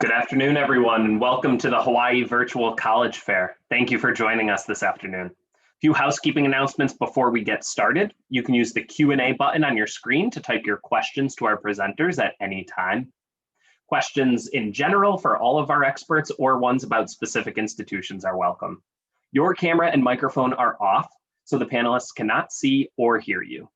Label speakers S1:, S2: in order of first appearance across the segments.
S1: Good afternoon, everyone, and welcome to the Hawaii Virtual College Fair. Thank you for joining us this afternoon. A few housekeeping announcements before we get started. You can use the Q&A button on your screen to type your questions to our presenters at any time. Questions in general for all of our experts or ones about specific institutions are welcome. Your camera and microphone are off, so the panelists cannot see or hear you.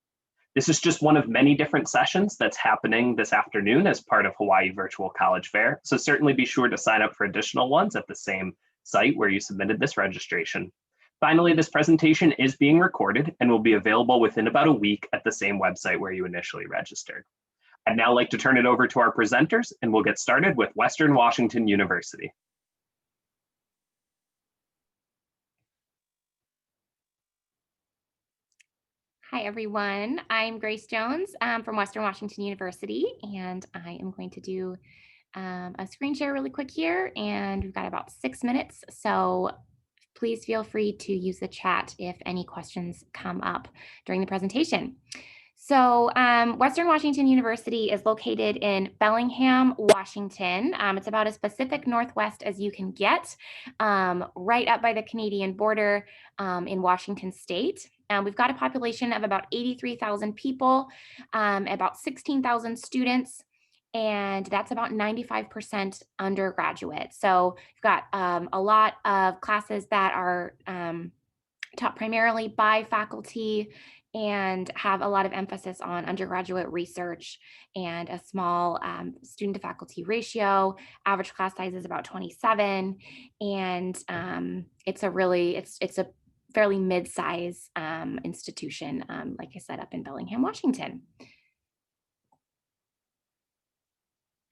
S1: This is just one of many different sessions that's happening this afternoon as part of Hawaii Virtual College Fair, so certainly be sure to sign up for additional ones at the same site where you submitted this registration. Finally, this presentation is being recorded and will be available within about a week at the same website where you initially registered. I'd now like to turn it over to our presenters, and we'll get started with Western Washington University.
S2: Hi, everyone. I'm Grace Jones from Western Washington University, and I am going to do a screen share really quick here, and we've got about 6 minutes, so please feel free to use the chat if any questions come up during the presentation. So Western Washington University is located in Bellingham, Washington. It's about as Pacific Northwest as you can get, right up by the Canadian border in Washington State. We've got a population of about 83,000 people, about 16,000 students, and that's about 95% undergraduate. So we've got a lot of classes that are taught primarily by faculty and have a lot of emphasis on undergraduate research and a small student to faculty ratio. Average class size is about 27, and it's a fairly mid-size institution, like I said, up in Bellingham, Washington.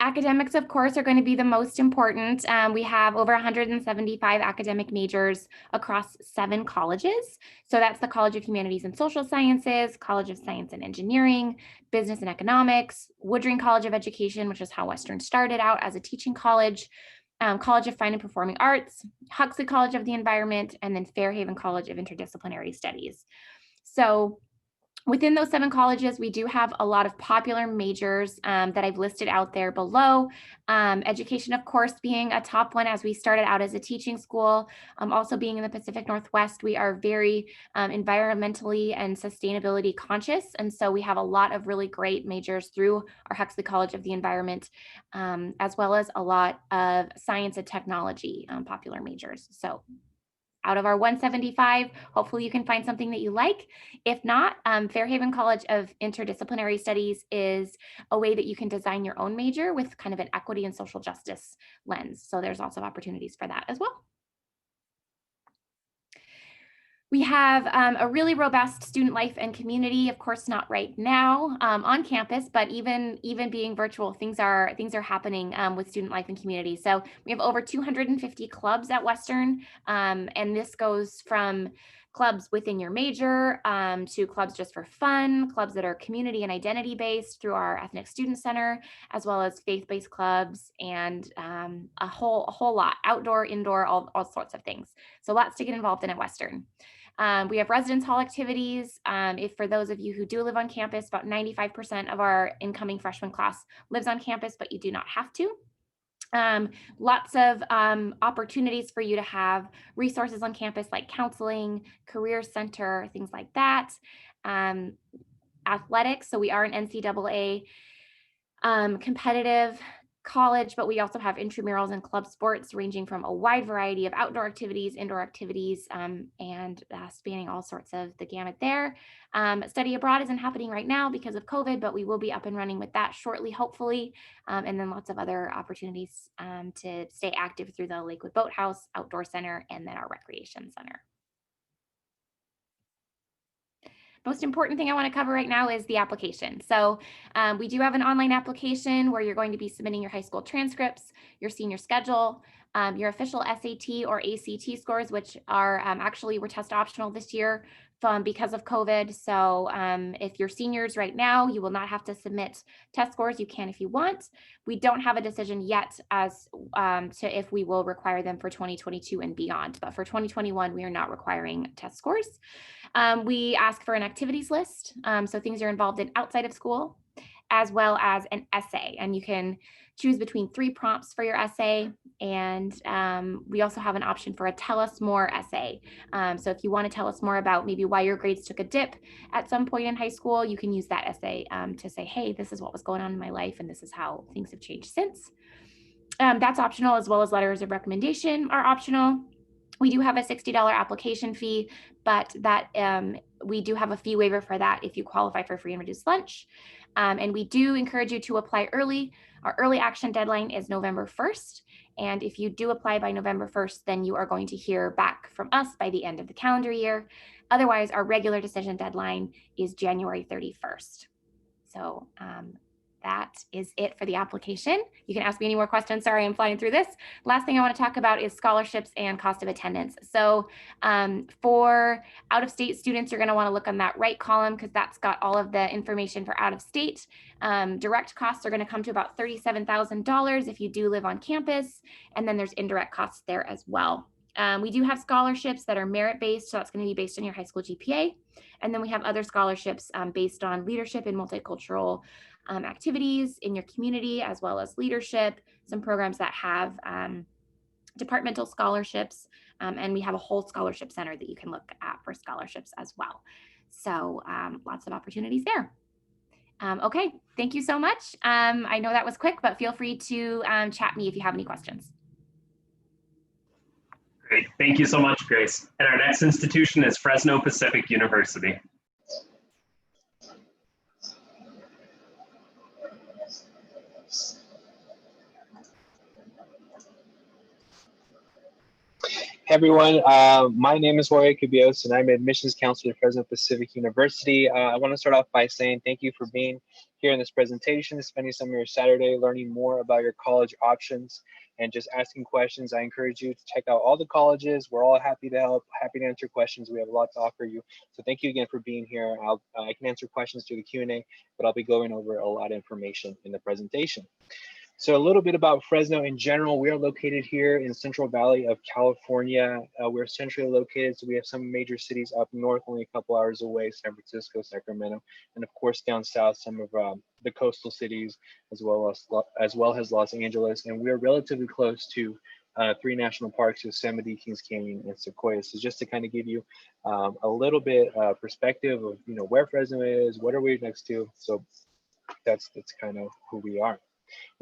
S2: Academics, of course, are going to be the most important. We have over 175 academic majors across 7 colleges. So that's the College of Humanities and Social Sciences, College of Science and Engineering, Business and Economics, Woodring College of Education, which is how Western started out as a teaching college, College of Fine and Performing Arts, Huxley College of the Environment, and then Fairhaven College of Interdisciplinary Studies. So within those 7 colleges, we do have a lot of popular majors that I've listed out there below. Education, of course, being a top one as we started out as a teaching school. Also being in the Pacific Northwest, we are very environmentally and sustainability conscious. And so we have a lot of really great majors through our Huxley College of the Environment, as well as a lot of science and technology popular majors. So out of our 175, hopefully you can find something that you like. If not, Fairhaven College of Interdisciplinary Studies is a way that you can design your own major with kind of an equity and social justice lens. So there's lots of opportunities for that as well. We have a really robust student life and community, of course, not right now on campus, but even being virtual, things are happening with student life and community. So we have over 250 clubs at Western, and this goes from clubs within your major to clubs just for fun, clubs that are community and identity based through our Ethnic Student Center, as well as faith-based clubs and a whole lot, outdoor, indoor, all sorts of things. So lots to get involved in at Western. We have residence hall activities. If for those of you who do live on campus, about 95% of our incoming freshman class lives on campus, but you do not have to. Lots of opportunities for you to have resources on campus like counseling, career center, things like that. Athletics, so we are an NCAA competitive college, but we also have intramurals and club sports ranging from a wide variety of outdoor activities, indoor activities, and spanning all sorts of the gamut there. Study abroad isn't happening right now because of COVID, but we will be up and running with that shortly, hopefully. And then lots of other opportunities to stay active through the Lakewood Boathouse, Outdoor Center, and then our Recreation Center. Most important thing I want to cover right now is the application. So we do have an online application where you're going to be submitting your high school transcripts, your senior schedule, your official SAT or ACT scores, which are actually were test optional this year because of COVID. So if you're seniors right now, you will not have to submit test scores. You can if you want. We don't have a decision yet as to if we will require them for 2022 and beyond. But for 2021, we are not requiring test scores. We ask for an activities list, so things you're involved in outside of school. as well as an essay. And you can choose between 3 prompts for your essay. And we also have an option for a tell us more essay. So if you want to tell us more about maybe why your grades took a dip at some point in high school, you can use that essay to say, hey, this is what was going on in my life, and this is how things have changed since. That's optional, as well as letters of recommendation are optional. We do have a $60 application fee, but that we do have a fee waiver for that if you qualify for free and reduced lunch. And we do encourage you to apply early. Our early action deadline is November 1st. And if you do apply by November 1st, then you are going to hear back from us by the end of the calendar year. Otherwise, our regular decision deadline is January 31st. So that is it for the application. You can ask me any more questions. Sorry, I'm flying through this. Last thing I want to talk about is scholarships and cost of attendance. So for out-of-state students, you're going to want to look on that right column because that's got all of the information for out-of-state. Direct costs are going to come to about $37,000 if you do live on campus, and then there's indirect costs there as well. We do have scholarships that are merit-based, so that's going to be based on your high school GPA. And then we have other scholarships based on leadership and multicultural activities in your community, as well as leadership, some programs that have departmental scholarships, and we have a whole scholarship center that you can look at for scholarships as well. So lots of opportunities there. Okay, thank you so much. I know that was quick, but feel free to chat me if you have any questions.
S1: Great, thank you so much, Grace. And our next institution is Fresno Pacific University.
S3: Hey everyone, my name is Jorge Cubios and I'm admissions counselor at Fresno Pacific University. I want to start off by saying thank you for being here in this presentation, spending some of your Saturday learning more about your college options and just asking questions. I encourage you to check out all the colleges. We're all happy to help, happy to answer questions. We have a lot to offer you. So thank you again for being here. I can answer questions through the Q&A, but I'll be going over a lot of information in the presentation. So a little bit about Fresno in general. We are located here in Central Valley of California. We're centrally located, so we have some major cities up north, only a couple hours away, San Francisco, Sacramento, and of course down south, some of the coastal cities, as well as Los Angeles. And we're relatively close to 3 national parks: Yosemite, Kings Canyon, and Sequoia. So just to kind of give you a little bit perspective of where Fresno is, what are we next to. So that's kind of who we are.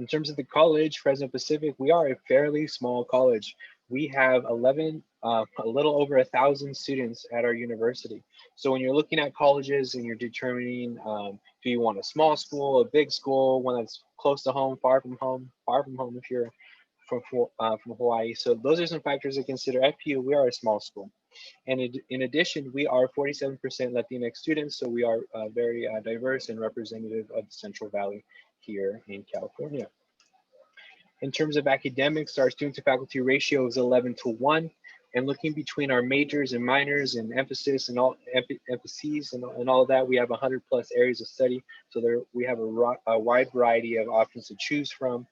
S3: In terms of the college, Fresno Pacific, we are a fairly small college. We have a little over 1,000 students at our university. So when you're looking at colleges and you're determining, do you want a small school, a big school, one that's close to home, far from home if you're from Hawaii. So those are some factors to consider. FPU, we are a small school. And in addition, we are 47% Latinx students, so we are very diverse and representative of the Central Valley here in California. In terms of academics, our student to faculty ratio is 11:1, and looking between our majors and minors and emphasis and all emphases and all of that, we have 100+ areas of study. So there we have a wide variety of options to choose from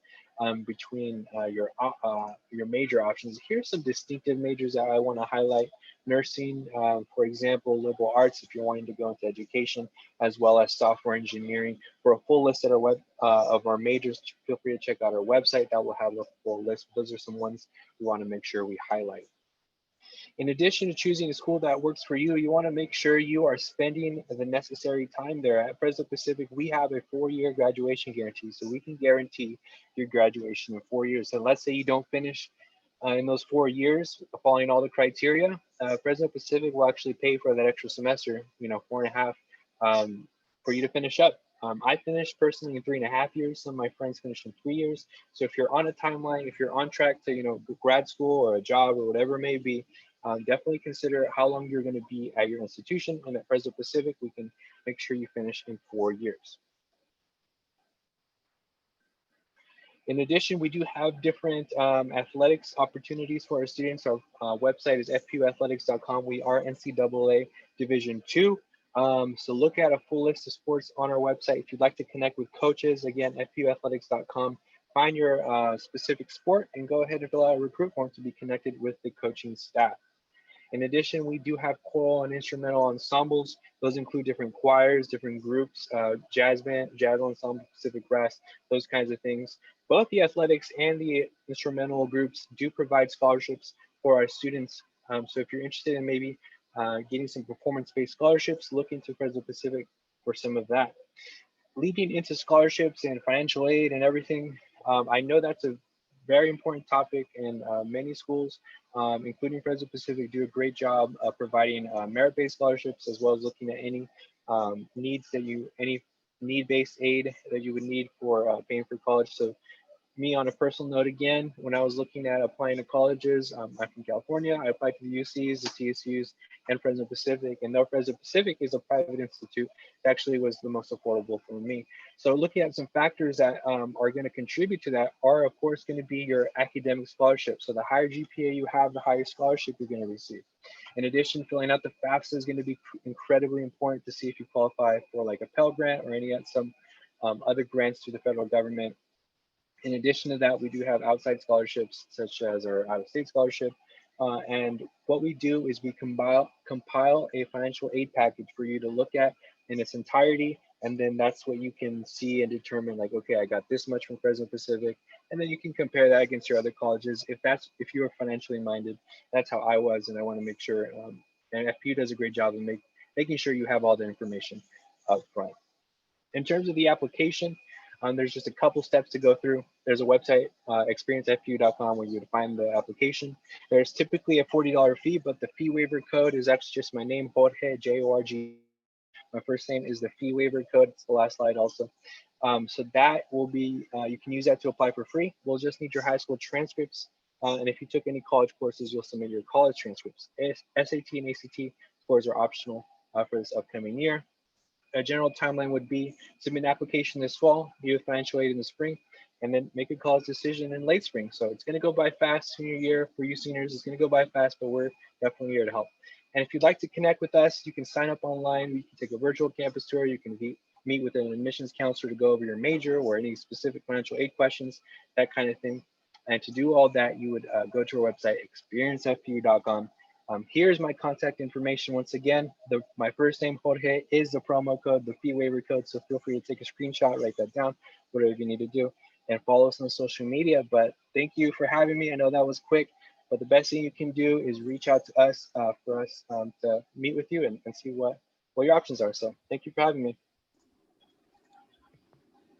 S3: between your major options. Here's some distinctive majors that I want to highlight. Nursing, for example, liberal arts if you're wanting to go into education, as well as software engineering. For a full list of our majors, feel free to check out our website. That will have a full list. Those are some ones we want to make sure we highlight. In addition to choosing a school that works for you, you want to make sure you are spending the necessary time there. At Fresno Pacific, we have a 4-year graduation guarantee, so we can guarantee your graduation in 4 years. So let's say you don't finish in those 4 years, following all the criteria, Fresno Pacific will actually pay for that extra semester, 4.5, for you to finish up. I finished personally in 3.5 years. Some of my friends finished in 3 years. So if you're on a timeline, if you're on track to, grad school or a job or whatever it may be, definitely consider how long you're going to be at your institution. And at Fresno Pacific, we can make sure you finish in 4 years. In addition, we do have different athletics opportunities for our students. Our website is fpuathletics.com. We are NCAA Division II. So look at a full list of sports on our website. If you'd like to connect with coaches, again, fpuathletics.com. Find your specific sport and go ahead and fill out a recruit form to be connected with the coaching staff. In addition, we do have choral and instrumental ensembles. Those include different choirs, different groups, jazz band, jazz ensemble, Pacific Brass, those kinds of things. Both the athletics and the instrumental groups do provide scholarships for our students. So if you're interested in maybe getting some performance-based scholarships, look into Fresno Pacific for some of that. Leading into scholarships and financial aid and everything, I know that's a very important topic, and many schools, including Fresno Pacific, do a great job of providing merit-based scholarships, as well as looking at any any need-based aid that you would need for paying for college. So me, on a personal note, again, when I was looking at applying to colleges, I'm from California. I applied to the UCs, the CSUs, and Fresno Pacific. And though Fresno Pacific is a private institute, it actually was the most affordable for me. So looking at some factors that are going to contribute to that are, of course, going to be your academic scholarship. So the higher GPA you have, the higher scholarship you're going to receive. In addition, filling out the FAFSA is going to be incredibly important to see if you qualify for like a Pell Grant or some other grants through the federal government. In addition to that, we do have outside scholarships, such as our out-of-state scholarship. And what we do is we compile a financial aid package for you to look at in its entirety. And then that's what you can see and determine, like, okay, I got this much from Fresno Pacific. And then you can compare that against your other colleges. If you're financially minded, that's how I was. And I want to make sure, and FPU does a great job of making sure you have all the information up front. In terms of the application, there's just a couple steps to go through. There's a website, experiencefpu.com, where you would find the application. There's typically a $40 fee, but the fee waiver code is actually just my name, Jorge, J-O-R-G. My first name is the fee waiver code. It's the last slide also. So that will be, you can use that to apply for free. We'll just need your high school transcripts. And if you took any college courses, you'll submit your college transcripts. SAT and ACT scores are optional for this upcoming year. A general timeline would be submit an application this fall, do financial aid in the spring, and then make a college decision in late spring. So it's going to go by fast. Senior year for you seniors is going to go by fast, but we're definitely here to help. And if you'd like to connect with us, you can sign up online. We can take a virtual campus tour. You can meet with an admissions counselor to go over your major or any specific financial aid questions, that kind of thing. And to do all that, you would go to our website, experiencefpu.com. Here's my contact information. Once again, my first name, Jorge, is the promo code, the fee waiver code. So feel free to take a screenshot, write that down, whatever you need to do, and follow us on social media. But thank you for having me. I know that was quick, but the best thing you can do is reach out to us for us to meet with you and see what your options are. So thank you for having me.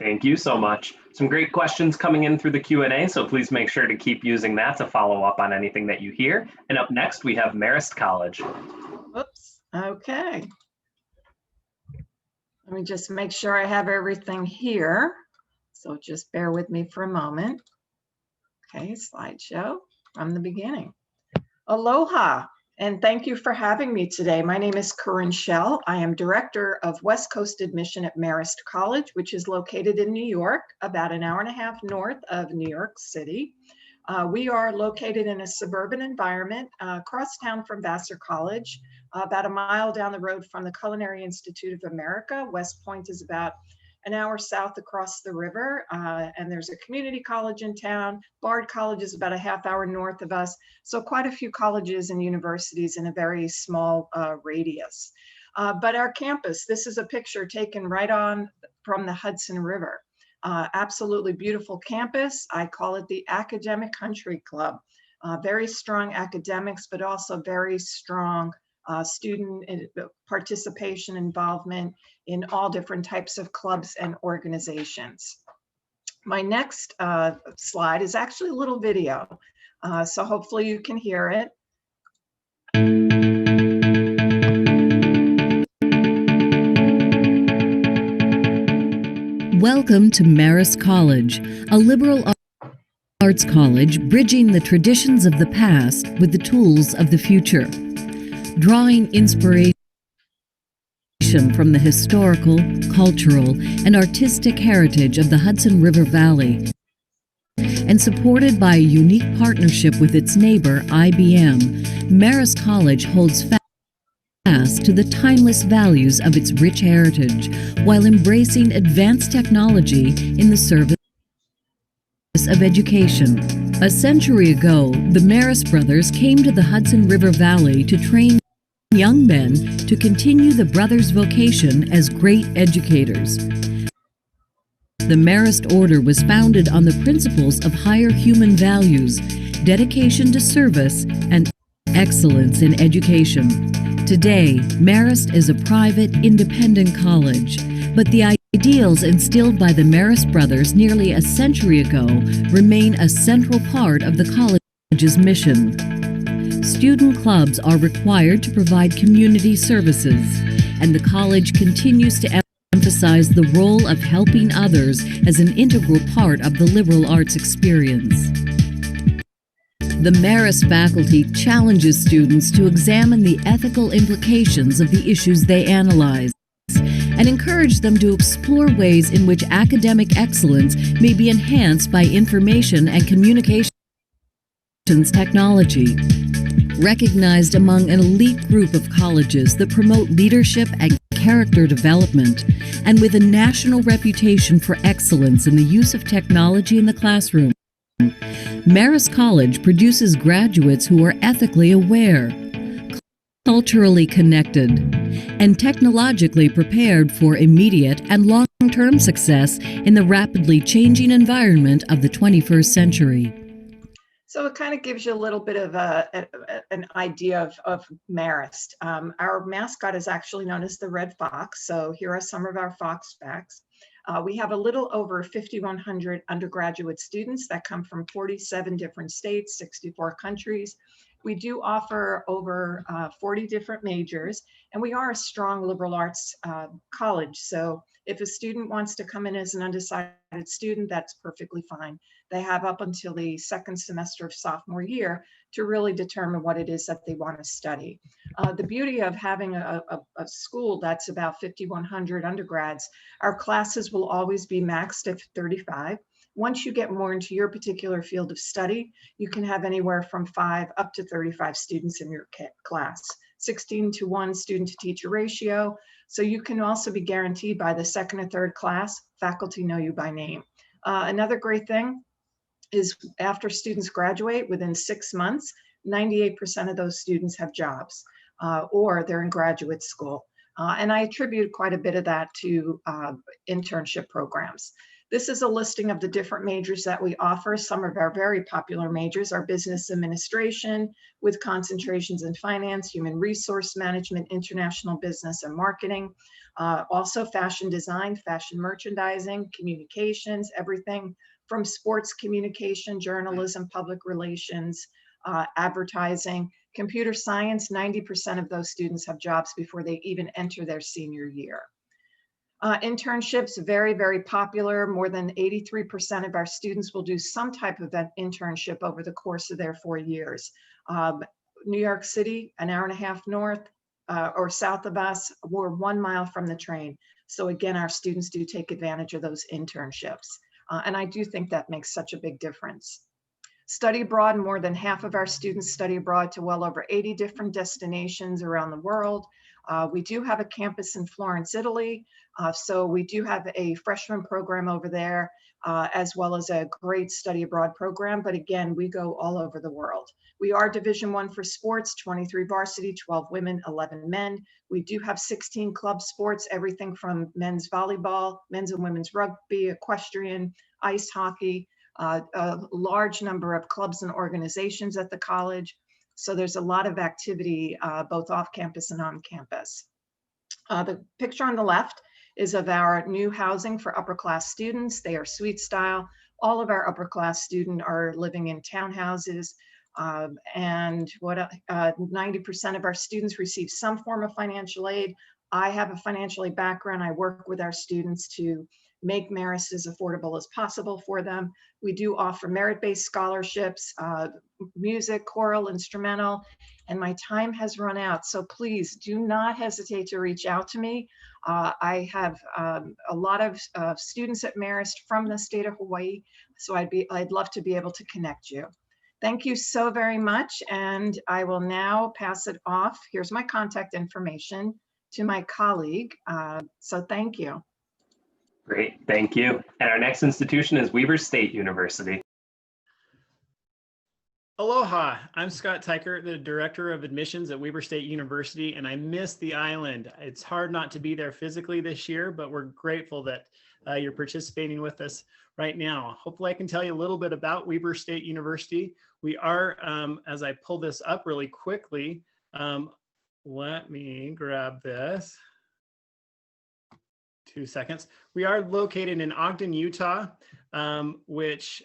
S1: Thank you so much. Some great questions coming in through the Q&A, so please make sure to keep using that to follow up on anything that you hear. And up next, we have Marist College.
S4: Oops, okay. Let me just make sure I have everything here. So just bear with me for a moment. Okay, slideshow from the beginning. Aloha, and thank you for having me today. My name is Corinne Schell. I am Director of West Coast Admission at Marist College, which is located in New York, about an hour and a half north of New York City. We are located in a suburban environment across town from Vassar College, about a mile down the road from the Culinary Institute of America. West Point is about an hour south across the river, and there's a community college in town. Bard College is about a half hour north of us. So quite a few colleges and universities in a very small radius. But our campus, this is a picture taken right on from the Hudson River. Absolutely beautiful campus. I call it the Academic Country Club. Very strong academics, but also very strong student participation, involvement in all different types of clubs and organizations. My next slide is actually a little video, so hopefully you can hear it.
S5: Welcome to Marist College, a liberal arts college bridging the traditions of the past with the tools of the future. Drawing inspiration from the historical, cultural, and artistic heritage of the Hudson River Valley, and supported by a unique partnership with its neighbor, IBM, Marist College holds fast to the timeless values of its rich heritage while embracing advanced technology in the service of education. A century ago, the Marist brothers came to the Hudson River Valley to train young men to continue the brothers' vocation as great educators. The Marist Order was founded on the principles of higher human values, dedication to service, and excellence in education. Today, Marist is a private, independent college, but the ideals instilled by the Marist brothers nearly a century ago remain a central part of the college's mission. Student clubs are required to provide community services, and the college continues to emphasize the role of helping others as an integral part of the liberal arts experience. The Marist faculty challenges students to examine the ethical implications of the issues they analyze and encourage them to explore ways in which academic excellence may be enhanced by information and communications technology. Recognized among an elite group of colleges that promote leadership and character development, and with a national reputation for excellence in the use of technology in the classroom, Marist College produces graduates who are ethically aware, culturally connected, and technologically prepared for immediate and long-term success in the rapidly changing environment of the 21st century.
S4: So it kind of gives you a little bit of an idea of Marist. Our mascot is actually known as the Red Fox. So here are some of our Fox facts. We have a little over 5,100 undergraduate students that come from 47 different states, 64 countries. We do offer over 40 different majors, and we are a strong liberal arts college. So if a student wants to come in as an undecided student, that's perfectly fine. They have up until the second semester of sophomore year to really determine what it is that they want to study. The beauty of having a school that's about 5,100 undergrads, our classes will always be maxed at 35. Once you get more into your particular field of study, you can have anywhere from 5 up to 35 students in your class, 16:1 student to teacher ratio. So you can also be guaranteed by the second or third class, faculty know you by name. Another great thing is after students graduate within 6 months, 98% of those students have jobs or they're in graduate school. And I attribute quite a bit of that to internship programs. This is a listing of the different majors that we offer. Some of our very popular majors are business administration with concentrations in finance, human resource management, international business and marketing. Also fashion design, fashion merchandising, communications, everything from sports communication, journalism, public relations, advertising, computer science. 90% of those students have jobs before they even enter their senior year. Internships, very, very popular. More than 83% of our students will do some type of an internship over the course of their 4 years. New York City, an hour and a half north or south of us, we're 1 mile from the train. So again, our students do take advantage of those internships. And I do think that makes such a big difference. Study abroad, more than half of our students study abroad to well over 80 different destinations around the world. We do have a campus in Florence, Italy. So we do have a freshman program over there, as well as a great study abroad program. But again, we go all over the world. We are Division I for sports, 23 varsity, 12 women, 11 men. We do have 16 club sports, everything from men's volleyball, men's and women's rugby, equestrian, ice hockey, a large number of clubs and organizations at the college. So there's a lot of activity, both off campus and on campus. The picture on the left is of our new housing for upper class students. They are suite style. All of our upper class students are living in townhouses. And 90% of our students receive some form of financial aid. I have a financial aid background. I work with our students to make Marist as affordable as possible for them. We do offer merit-based scholarships, music, choral, instrumental, and my time has run out. So please do not hesitate to reach out to me. I have a lot of students at Marist from the state of Hawaii, so I'd love to be able to connect you. Thank you so very much, and I will now pass it off. Here's my contact information to my colleague. So thank you.
S1: Great, thank you. And our next institution is Weber State University.
S6: Aloha, I'm Scott Teichert, the Director of Admissions at Weber State University, and I miss the island. It's hard not to be there physically this year, but we're grateful that you're participating with us right now. Hopefully I can tell you a little bit about Weber State University. We are, as I pull this up really quickly, let me grab this. 2 seconds. We are located in Ogden, Utah, which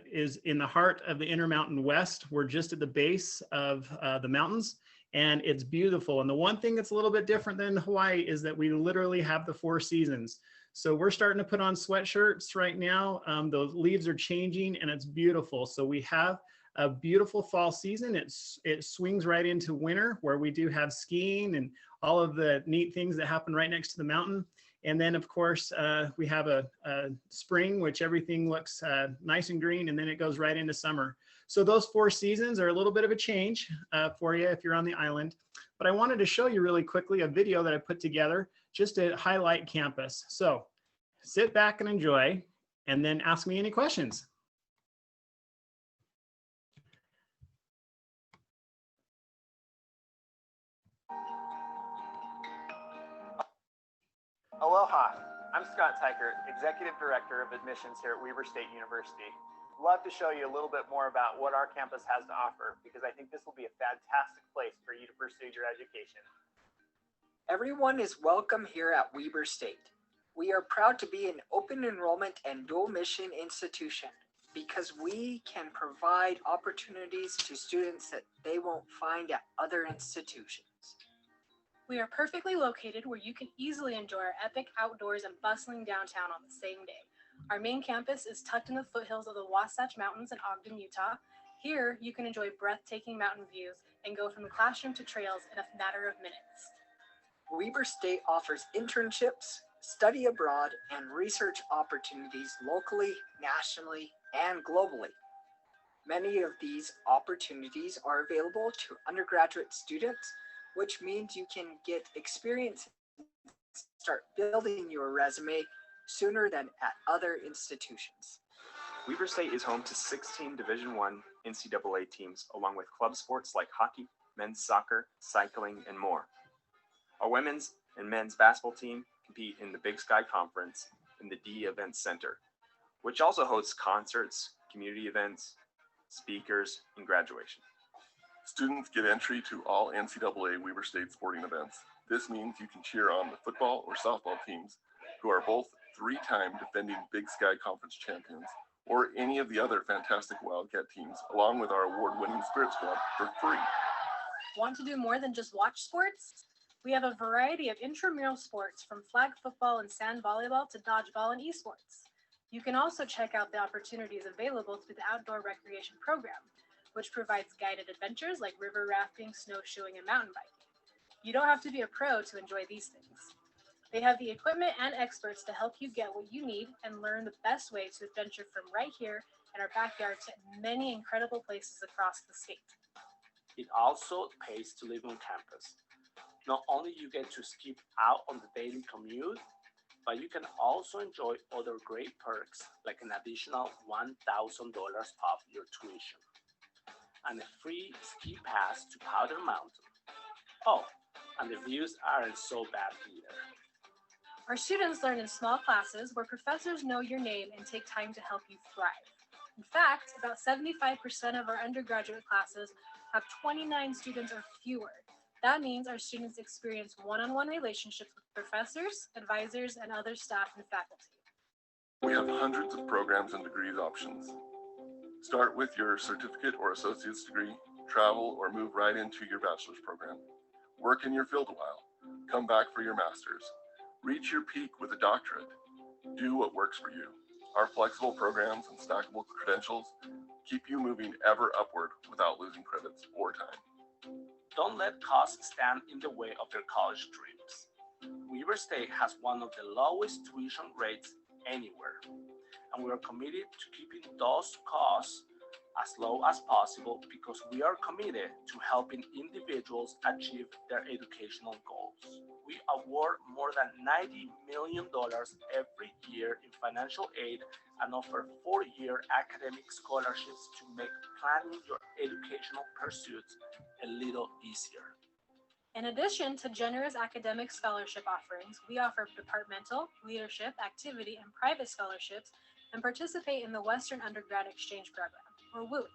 S6: is in the heart of the Intermountain West. We're just at the base of the mountains, and it's beautiful. And the one thing that's a little bit different than Hawaii is that we literally have the 4 seasons. So we're starting to put on sweatshirts right now. The leaves are changing, and it's beautiful. So we have a beautiful fall season. It swings right into winter, where we do have skiing and all of the neat things that happen right next to the mountain. And then, of course, we have a spring, which everything looks nice and green, and then it goes right into summer. So those 4 seasons are a little bit of a change for you if you're on the island. But I wanted to show you really quickly a video that I put together just to highlight campus. So sit back and enjoy, and then ask me any questions.
S7: Aloha, I'm Scott Teichert, Executive Director of Admissions here at Weber State University. I'd love to show you a little bit more about what our campus has to offer, because I think this will be a fantastic place for you to pursue your education.
S8: Everyone is welcome here at Weber State. We are proud to be an open enrollment and dual mission institution because we can provide opportunities to students that they won't find at other institutions.
S9: We are perfectly located where you can easily enjoy our epic outdoors and bustling downtown on the same day. Our main campus is tucked in the foothills of the Wasatch Mountains in Ogden, Utah. Here, you can enjoy breathtaking mountain views and go from the classroom to trails in a matter of minutes.
S8: Weber State offers internships, study abroad, and research opportunities locally, nationally, and globally. Many of these opportunities are available to undergraduate students, which means you can get experience and start building your resume sooner than at other institutions.
S7: Weber State is home to 16 Division I NCAA teams, along with club sports like hockey, men's soccer, cycling, and more. Our women's and men's basketball team compete in the Big Sky Conference in the D Event Center, which also hosts concerts, community events, speakers, and graduation.
S10: Students get entry to all NCAA Weber State sporting events. This means you can cheer on the football or softball teams, who are both 3-time defending Big Sky Conference champions, or any of the other fantastic Wildcat teams, along with our award-winning Spirit Squad for free.
S9: Want to do more than just watch sports? We have a variety of intramural sports, from flag football and sand volleyball to dodgeball and esports. You can also check out the opportunities available through the outdoor recreation program, which provides guided adventures like river rafting, snowshoeing, and mountain biking. You don't have to be a pro to enjoy these things. They have the equipment and experts to help you get what you need and learn the best way to adventure from right here in our backyard to many incredible places across the state.
S11: It also pays to live on campus. Not only you get to skip out on the daily commute, but you can also enjoy other great perks like an additional $1,000 off your tuition and a free ski pass to Powder Mountain. Oh, and the views aren't so bad either.
S9: Our students learn in small classes where professors know your name and take time to help you thrive. In fact, about 75% of our undergraduate classes have 29 students or fewer. That means our students experience one-on-one relationships with professors, advisors, and other staff and faculty.
S10: We have hundreds of programs and degrees options. Start with your certificate or associate's degree, travel or move right into your bachelor's program. Work in your field a while, come back for your master's. Reach your peak with a doctorate. Do what works for you. Our flexible programs and stackable credentials keep you moving ever upward without losing credits or time.
S11: Don't let costs stand in the way of your college dreams. Weber State has one of the lowest tuition rates anywhere, and we are committed to keeping those costs as low as possible because we are committed to helping individuals achieve their educational goals. We award more than $90 million every year in financial aid and offer 4-year academic scholarships to make planning your educational pursuits a little easier.
S9: In addition to generous academic scholarship offerings, we offer departmental, leadership, activity, and private scholarships and participate in the Western Undergrad Exchange Program, or WUE,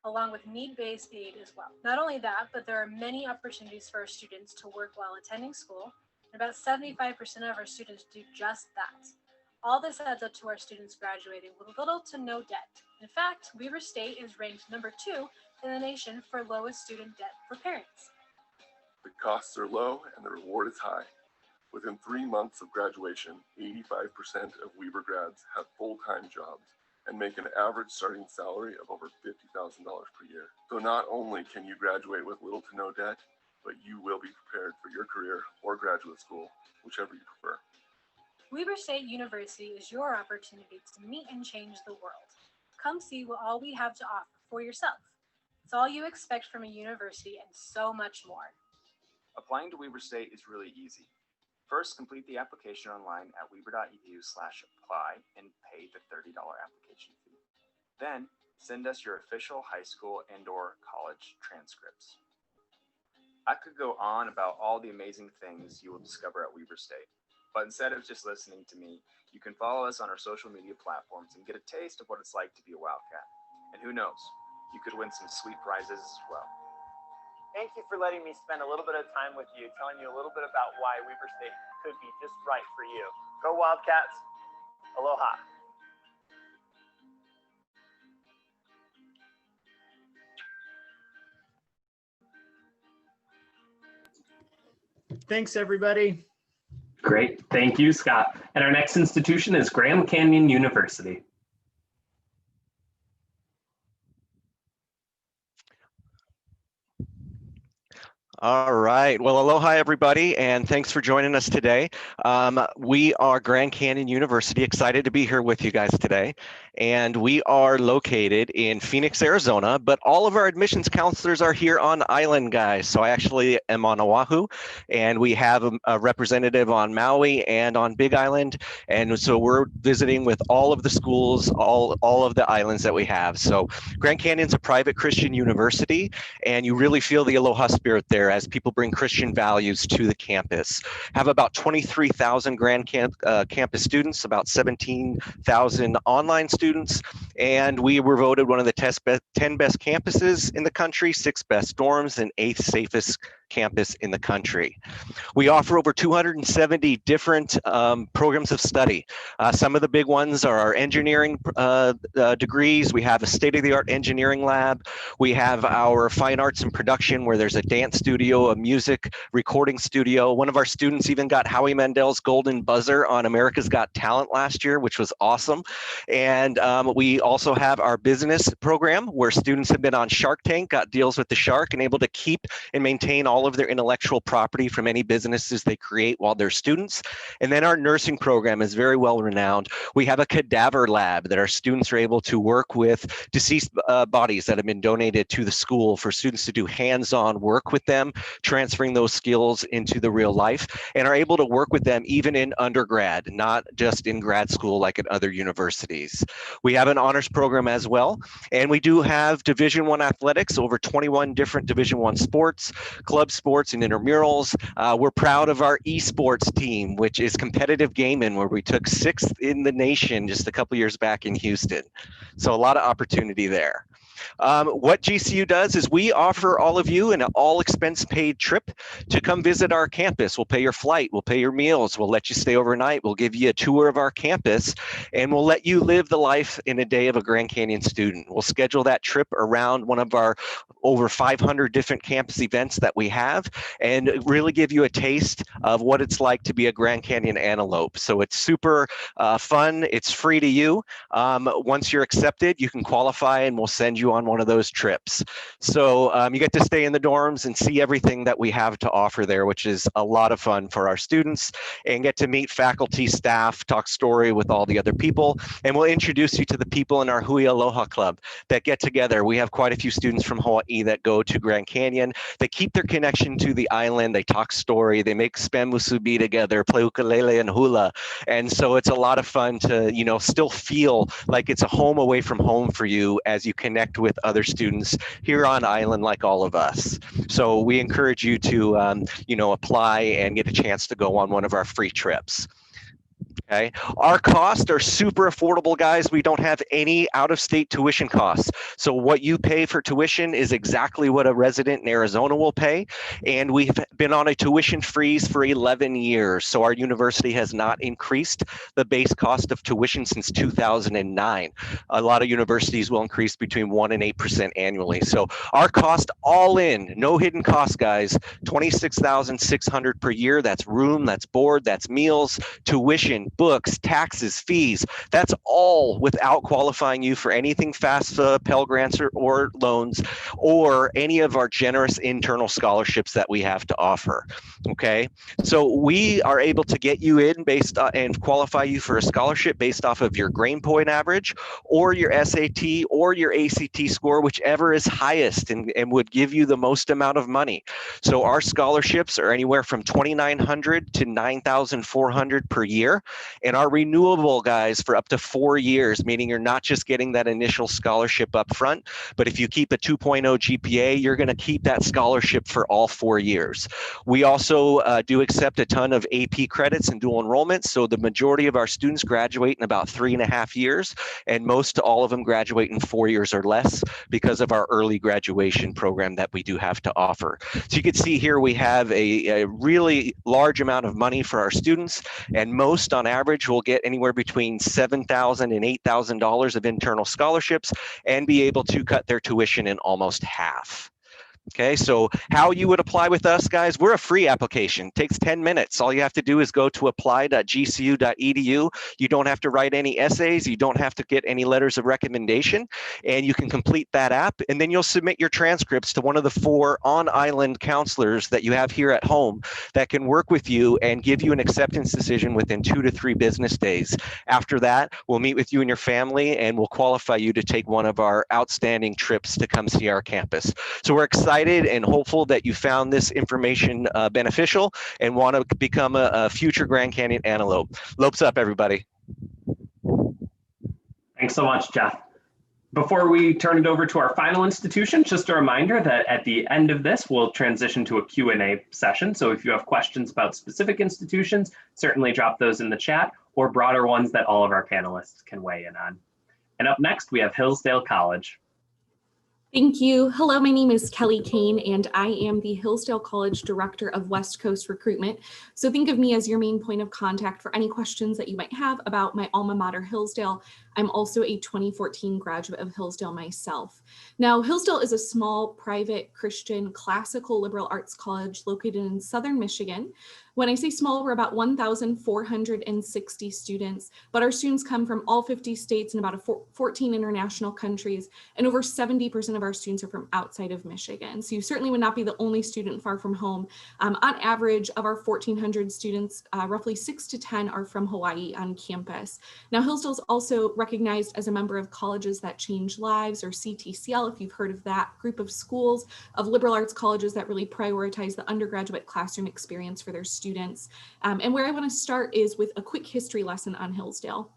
S9: along with need-based aid as well. Not only that, but there are many opportunities for our students to work while attending school, and about 75% of our students do just that. All this adds up to our students graduating with little to no debt. In fact, Weber State is ranked number 2 in the nation for lowest student debt for parents.
S10: The costs are low and the reward is high. Within 3 months of graduation, 85% of Weber grads have full-time jobs and make an average starting salary of over $50,000 per year. So not only can you graduate with little to no debt, but you will be prepared for your career or graduate school, whichever you prefer.
S9: Weber State University is your opportunity to meet and change the world. Come see what all we have to offer for yourself. It's all you expect from a university and so much more.
S7: Applying to Weber State is really easy. First, complete the application online at weber.edu/apply and pay the $30 application fee. Then, send us your official high school and/or college transcripts. I could go on about all the amazing things you will discover at Weber State, but instead of just listening to me, you can follow us on our social media platforms and get a taste of what it's like to be a Wildcat. And who knows, you could win some sweet prizes as well.
S12: Thank you for letting me spend a little bit of time with you, telling you a little bit about why Weber State could be just right for you. Go Wildcats. Aloha.
S6: Thanks, everybody.
S1: Great. Thank you, Scott. And our next institution is Grand Canyon University.
S13: All right. Well, aloha, everybody, and thanks for joining us today. We are Grand Canyon University, excited to be here with you guys today. And we are located in Phoenix, Arizona, but all of our admissions counselors are here on island, guys. So I actually am on Oahu, and we have a representative on Maui and on Big Island. And so we're visiting with all of the schools, all of the islands that we have. So Grand Canyon's a private Christian university, and you really feel the aloha spirit there as people bring Christian values to the campus. Have about 23,000 campus students, about 17,000 online students, and we were voted one of the 10 best campuses in the country, 6 best dorms, and 8th safest campus in the country. We offer over 270 different programs of study. Some of the big ones are our engineering degrees. We have a state-of-the-art engineering lab. We have our fine arts and production, where there's a dance studio, a music recording studio. One of our students even got Howie Mandel's golden buzzer on America's Got Talent last year, which was awesome. And we also have our business program, where students have been on Shark Tank, got deals with the shark, and able to keep and maintain all of their intellectual property from any businesses they create while they're students. And then our nursing program is very well renowned. We have a cadaver lab that our students are able to work with deceased bodies that have been donated to the school for students to do hands-on work with them, transferring those skills into the real life, and are able to work with them even in undergrad, not just in grad school like at other universities. We have an honors program as well, and we do have Division I athletics, over 21 different Division I sports, club sports, and intramurals. We're proud of our esports team, which is competitive gaming, where we took 6th in the nation just a couple years back in Houston. So a lot of opportunity there. What GCU does is we offer all of you an all expense paid trip to come visit our campus. We'll pay your flight, we'll pay your meals, we'll let you stay overnight, we'll give you a tour of our campus, and we'll let you live the life in a day of a Grand Canyon student. We'll schedule that trip around one of our over 500 different campus events that we have, and really give you a taste of what it's like to be a Grand Canyon antelope. So it's super fun, it's free to you. Once you're accepted, you can qualify, and we'll send you on one of those trips. So you get to stay in the dorms and see everything that we have to offer there, which is a lot of fun for our students, and get to meet faculty, staff, talk story with all the other people, and we'll introduce you to the people in our Hui Aloha Club that get together. We have quite a few students from Hawaii that go to Grand Canyon. They keep their connection to the island, they talk story, they make spam musubi together, play ukulele and hula, and so it's a lot of fun to, you know, still feel like it's a home away from home for you as you connect connect with other students here on island like all of us. So we encourage you to, apply and get a chance to go on one of our free trips. Okay, our costs are super affordable, guys. We don't have any out-of-state tuition costs. So what you pay for tuition is exactly what a resident in Arizona will pay. And we've been on a tuition freeze for 11 years. So our university has not increased the base cost of tuition since 2009. A lot of universities will increase between 1% and 8% annually. So our cost all in, no hidden costs, guys, $26,600 per year. That's room, that's board, that's meals, tuition, books, taxes, fees. That's all without qualifying you for anything FAFSA, Pell Grants, or loans, or any of our generous internal scholarships that we have to offer. Okay, so we are able to get you in based on, and qualify you for a scholarship based off of your grade point average, or your SAT, or your ACT score, whichever is highest and would give you the most amount of money. So our scholarships are anywhere from $2,900 to $9,400 per year. And our renewable, guys, for up to 4 years, meaning you're not just getting that initial scholarship up front, but if you keep a 2.0 GPA, you're going to keep that scholarship for all 4 years. We also do accept a ton of AP credits and dual enrollment. So the majority of our students graduate in about 3.5 years, and most all of them graduate in 4 years or less because of our early graduation program that we do have to offer. So you can see here we have a really large amount of money for our students, and most on average will get anywhere between $7,000 and $8,000 of internal scholarships and be able to cut their tuition in almost half. Okay, so how you would apply with us, guys, we're a free application. It takes 10 minutes. All you have to do is go to apply.gcu.edu. You don't have to write any essays. You don't have to get any letters of recommendation, and you can complete that app, and then you'll submit your transcripts to one of the 4 on-island counselors that you have here at home that can work with you and give you an acceptance decision within 2 to 3 business days. After that, we'll meet with you and your family, and we'll qualify you to take one of our outstanding trips to come see our campus. So we're excited and hopeful that you found this information beneficial and want to become a future Grand Canyon antelope. Lopes up, everybody.
S1: Thanks so much, Jeff. Before we turn it over to our final institution, just a reminder that at the end of this, we'll transition to a Q&A session. So if you have questions about specific institutions, certainly drop those in the chat, or broader ones that all of our panelists can weigh in on. And up next, we have Hillsdale College.
S14: Thank you. Hello, my name is Kelly Kane, and I am the Hillsdale College Director of West Coast Recruitment. So think of me as your main point of contact for any questions that you might have about my alma mater, Hillsdale. I'm also a 2014 graduate of Hillsdale myself. Now, Hillsdale is a small, private, Christian, classical liberal arts college located in southern Michigan. When I say small, we're about 1,460 students, but our students come from all 50 states and about 14 international countries, and over 70% of our students are from outside of Michigan. So you certainly would not be the only student far from home. On average, of our 1,400 students, roughly 6 to 10 are from Hawaii on campus. Now, Hillsdale is also recognized as a member of Colleges That Change Lives, or CTCL, if you've heard of that group of schools, of liberal arts colleges that really prioritize the undergraduate classroom experience for their students. And where I want to start is with a quick history lesson on Hillsdale.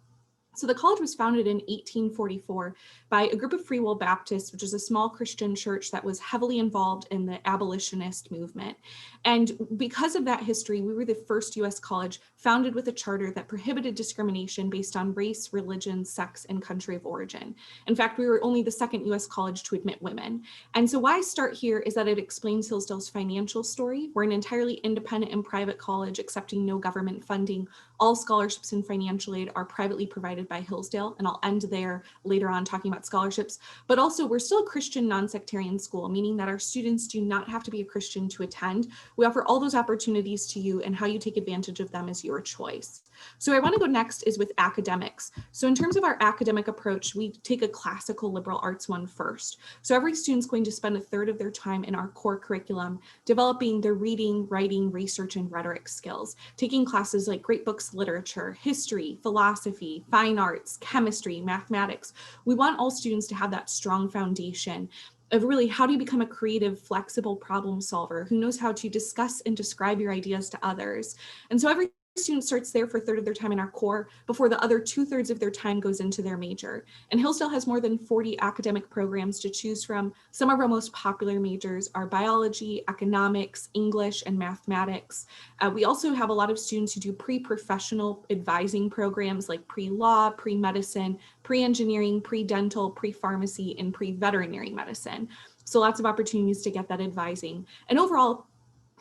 S14: So the college was founded in 1844 by a group of Free Will Baptists, which is a small Christian church that was heavily involved in the abolitionist movement. And because of that history, we were the first U.S. college founded with a charter that prohibited discrimination based on race, religion, sex, and country of origin. In fact, we were only the second U.S. college to admit women. And so why I start here is that it explains Hillsdale's financial story. We're an entirely independent and private college accepting no government funding. All scholarships and financial aid are privately provided by Hillsdale, and I'll end there later on talking about scholarships. But also, we're still a Christian non-sectarian school, meaning that our students do not have to be a Christian to attend. We offer all those opportunities to you, and how you take advantage of them is your choice. So where I want to go next is with academics. So in terms of our academic approach, we take a classical liberal arts one first. So every student's going to spend a third of their time in our core curriculum, developing their reading, writing, research, and rhetoric skills, taking classes like great books literature, history, philosophy, fine arts, chemistry, mathematics. We want all students to have that strong foundation of really how do you become a creative, flexible problem solver who knows how to discuss and describe your ideas to others. And so every student starts there for a third of their time in our core before the other 2/3 of their time goes into their major. And Hillsdale has more than 40 academic programs to choose from. Some of our most popular majors are biology, economics, English, and mathematics. We also have a lot of students who do pre-professional advising programs like pre-law, pre-medicine, pre-engineering, pre-dental, pre-pharmacy, and pre-veterinary medicine. So lots of opportunities to get that advising. And overall,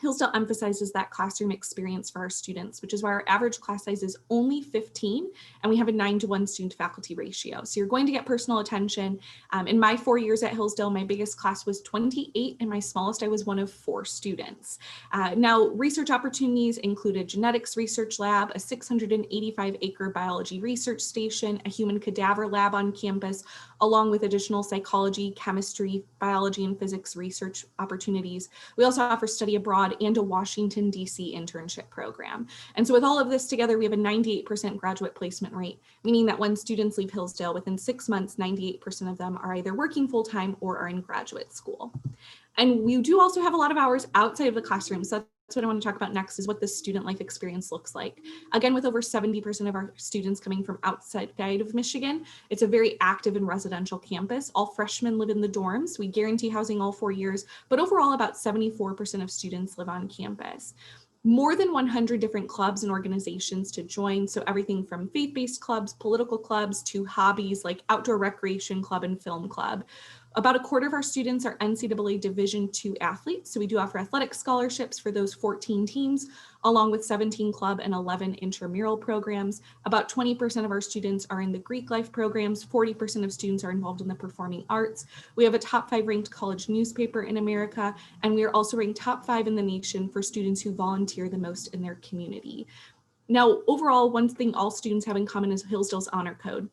S14: Hillsdale emphasizes that classroom experience for our students, which is why our average class size is only 15, and we have a 9-to-1 student faculty ratio. So you're going to get personal attention. In my 4 years at Hillsdale, my biggest class was 28, and my smallest, I was one of 4 students. Now, research opportunities include a genetics research lab, a 685-acre biology research station, a human cadaver lab on campus, along with additional psychology, chemistry, biology, and physics research opportunities. We also offer study abroad and a Washington, D.C. internship program. And so with all of this together, we have a 98% graduate placement rate, meaning that when students leave Hillsdale, within 6 months, 98% of them are either working full-time or are in graduate school. And we do also have a lot of hours outside of the classroom. So that's what I want to talk about next, is what the student life experience looks like. Again, with over 70% of our students coming from outside of Michigan, it's a very active and residential campus. All freshmen live in the dorms. We guarantee housing all 4 years, but overall about 74% of students live on campus. More than 100 different clubs and organizations to join. So everything from faith-based clubs, political clubs, to hobbies like outdoor recreation club and film club. About a quarter of our students are NCAA Division II athletes. So we do offer athletic scholarships for those 14 teams, along with 17 club and 11 intramural programs. About 20% of our students are in the Greek life programs. 40% of students are involved in the performing arts. We have a top 5 ranked college newspaper in America, and we are also ranked top 5 in the nation for students who volunteer the most in their community. Now, overall, one thing all students have in common is Hillsdale's honor code.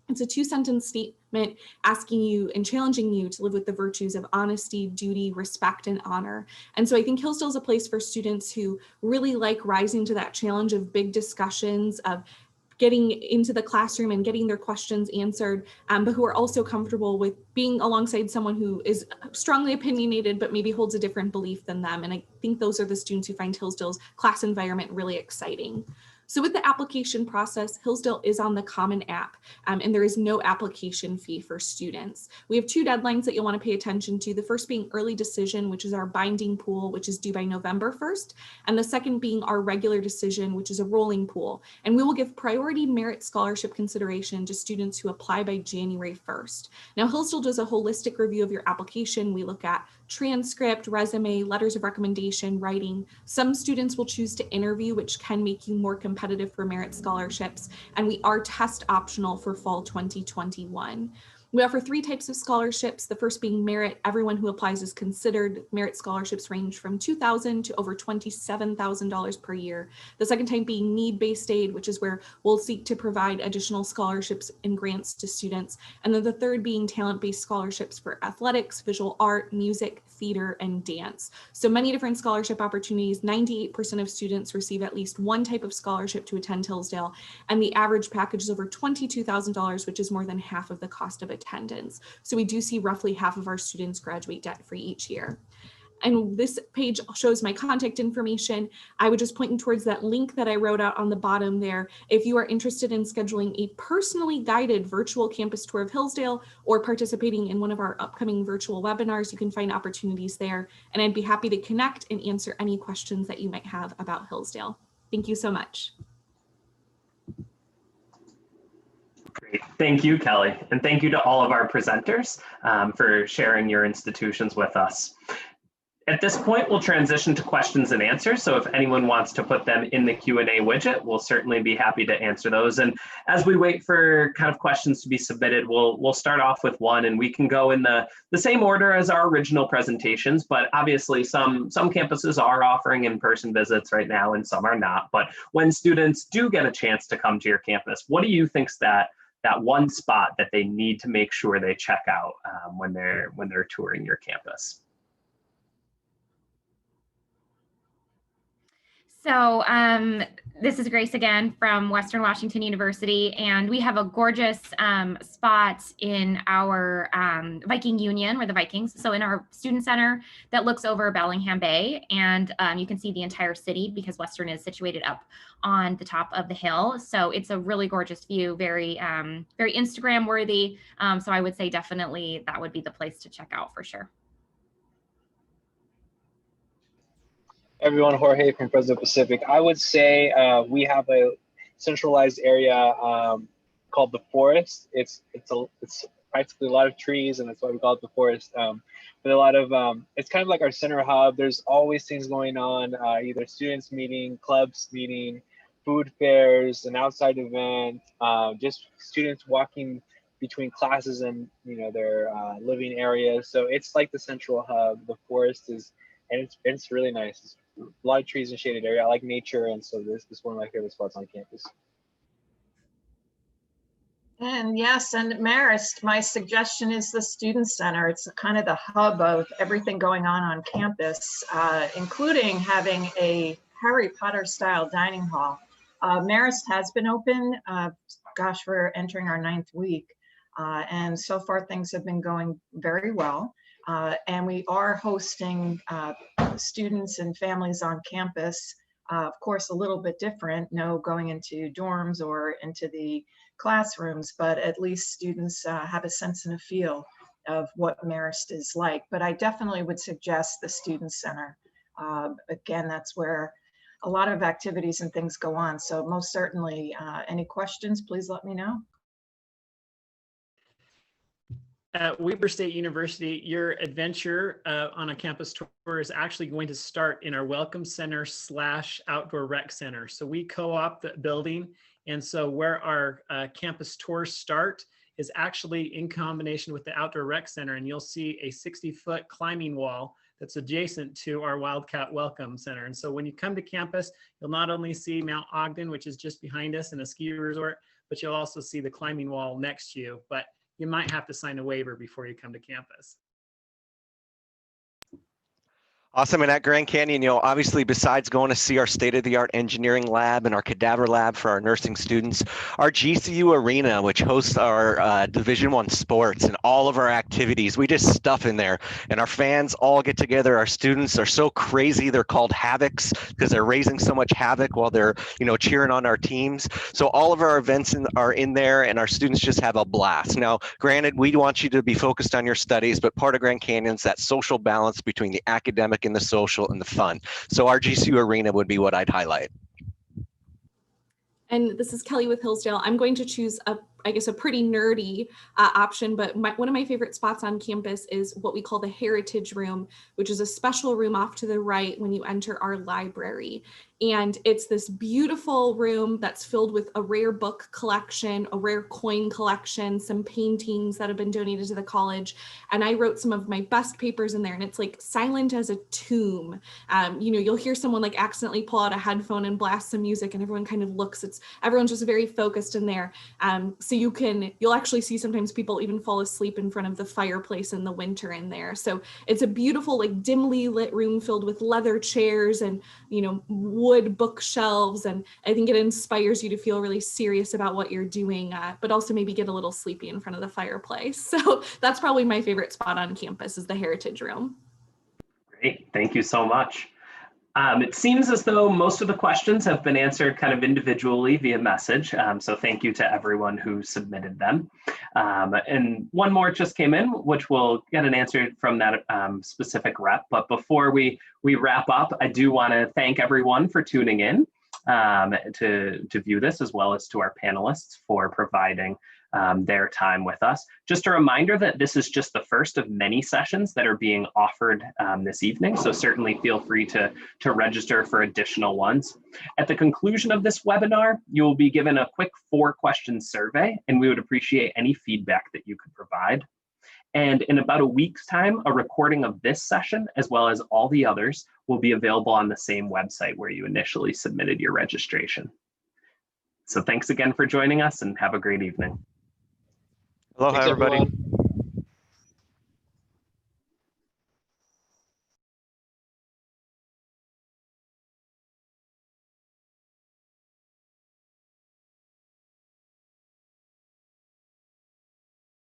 S14: It's a 2-sentence statement asking you and challenging you to live with the virtues of honesty, duty, respect, and honor. And so I think Hillsdale is a place for students who really like rising to that challenge of big discussions, of getting into the classroom and getting their questions answered, but who are also comfortable with being alongside someone who is strongly opinionated, but maybe holds a different belief than them. And I think those are the students who find Hillsdale's class environment really exciting. So with the application process, Hillsdale is on the Common App, and there is no application fee for students. We have 2 deadlines that you'll want to pay attention to. The first being early decision, which is our binding pool, which is due by November 1st. And the second being our regular decision, which is a rolling pool. And we will give priority merit scholarship consideration to students who apply by January 1st. Now, Hillsdale does a holistic review of your application. We look at transcript, resume, letters of recommendation, writing. Some students will choose to interview, which can make you more competitive for merit scholarships. And we are test optional for fall 2021. We offer 3 types of scholarships. The first being merit. Everyone who applies is considered. Merit scholarships range from $2,000 to over $27,000 per year. The second type being need-based aid, which is where we'll seek to provide additional scholarships and grants to students. And then the third being talent-based scholarships for athletics, visual art, music, theater, and dance. So many different scholarship opportunities. 98% of students receive at least one type of scholarship to attend Hillsdale. And the average package is over $22,000, which is more than half of the cost of attendance. So we do see roughly half of our students graduate debt-free each year. And this page shows my contact information. I would just point you towards that link that I wrote out on the bottom there. If you are interested in scheduling a personally guided virtual campus tour of Hillsdale or participating in one of our upcoming virtual webinars, you can find opportunities there. And I'd be happy to connect and answer any questions that you might have about Hillsdale. Thank you so much.
S1: Great. Thank you, Kelly. And thank you to all of our presenters for sharing your institutions with us. At this point, we'll transition to questions and answers. So if anyone wants to put them in the Q&A widget, we'll certainly be happy to answer those. And as we wait for kind of questions to be submitted, we'll start off with one, and we can go in the same order as our original presentations, but obviously some campuses are offering in-person visits right now and some are not. But when students do get a chance to come to your campus, what do you think's that one spot that they need to make sure they check out when they're touring your campus?
S2: So This is Grace again from Western Washington University, and we have a gorgeous spot in our Viking Union, we're the Vikings, so in our student center that looks over Bellingham Bay, and you can see the entire city because Western is situated up on the top of the hill. So it's a really gorgeous view, very very Instagram worthy. So I would say definitely that would be the place to check out for sure.
S3: Everyone, Jorge from Fresno Pacific. I would say we have a centralized area called the forest. It's practically a lot of trees, and that's why we call it the forest. But a lot of it's kind of like our center hub. There's always things going on, either students meeting, clubs meeting, food fairs, an outside event, just students walking between classes and their living areas. So it's like the central hub. The forest is, and it's really nice. It's a lot of trees and shaded area. I like nature, and so this is one of my favorite spots on campus.
S4: And yes, and Marist, my suggestion is the Student Center. It's kind of the hub of everything going on campus, including having a Harry Potter style dining hall. Marist has been open, gosh, we're entering our 9th week. And so far things have been going very well. And we are hosting students and families on campus. Of course, a little bit different, no going into dorms or into the classrooms, but at least students have a sense and a feel of what Marist is like. But I definitely would suggest the Student Center. Again, that's where a lot of activities and things go on. So most certainly, any questions, please let me know.
S6: At Weber State University, your adventure on a campus tour is actually going to start in our Welcome Center / Outdoor Rec Center. So we co-op the building. And so where our campus tours start is actually in combination with the Outdoor Rec Center. And you'll see a 60-foot climbing wall that's adjacent to our Wildcat Welcome Center. And so when you come to campus, you'll not only see Mount Ogden, which is just behind us and a ski resort, but you'll also see the climbing wall next to you. But you might have to sign a waiver before you come to campus.
S13: Awesome. And at Grand Canyon, obviously, besides going to see our state-of-the-art engineering lab and our cadaver lab for our nursing students, our GCU arena, which hosts our Division I sports and all of our activities, we just stuff in there. And our fans all get together. Our students are so crazy. They're called Havocs because they're raising so much havoc while they're, cheering on our teams. So all of our events are in there, and our students just have a blast. Now, granted, we want you to be focused on your studies, but part of Grand Canyon is that social balance between the academic and the social and the fun. So our GCU arena would be what I'd highlight.
S14: And this is Kelly with Hillsdale. I'm going to choose a pretty nerdy option, but one of my favorite spots on campus is what we call the Heritage Room, which is a special room off to the right when you enter our library. And it's this beautiful room that's filled with a rare book collection, a rare coin collection, some paintings that have been donated to the college. And I wrote some of my best papers in there, and it's like silent as a tomb. You'll hear someone like accidentally pull out a headphone and blast some music, and everyone kind of looks. Everyone's just very focused in there. So you'll actually see sometimes people even fall asleep in front of the fireplace in the winter in there. So it's a beautiful, like dimly lit room filled with leather chairs and, wood bookshelves. And I think it inspires you to feel really serious about what you're doing, but also maybe get a little sleepy in front of the fireplace. So that's probably my favorite spot on campus is the Heritage Room.
S1: Great, thank you so much. It seems as though most of the questions have been answered kind of individually via message. So thank you to everyone who submitted them. And one more just came in, which we'll get an answer from that specific rep. But before we wrap up, I do want to thank everyone for tuning in to view this, as well as to our panelists for providing their time with us. Just a reminder that this is just the first of many sessions that are being offered this evening, so certainly feel free to register for additional ones. At the conclusion of this webinar, you will be given a quick 4-question survey, and we would appreciate any feedback that you could provide. And in about a week's time, a recording of this session, as well as all the others, will be available on the same website where you initially submitted your registration. So thanks again for joining us, and have a great evening.
S13: Aloha, everybody.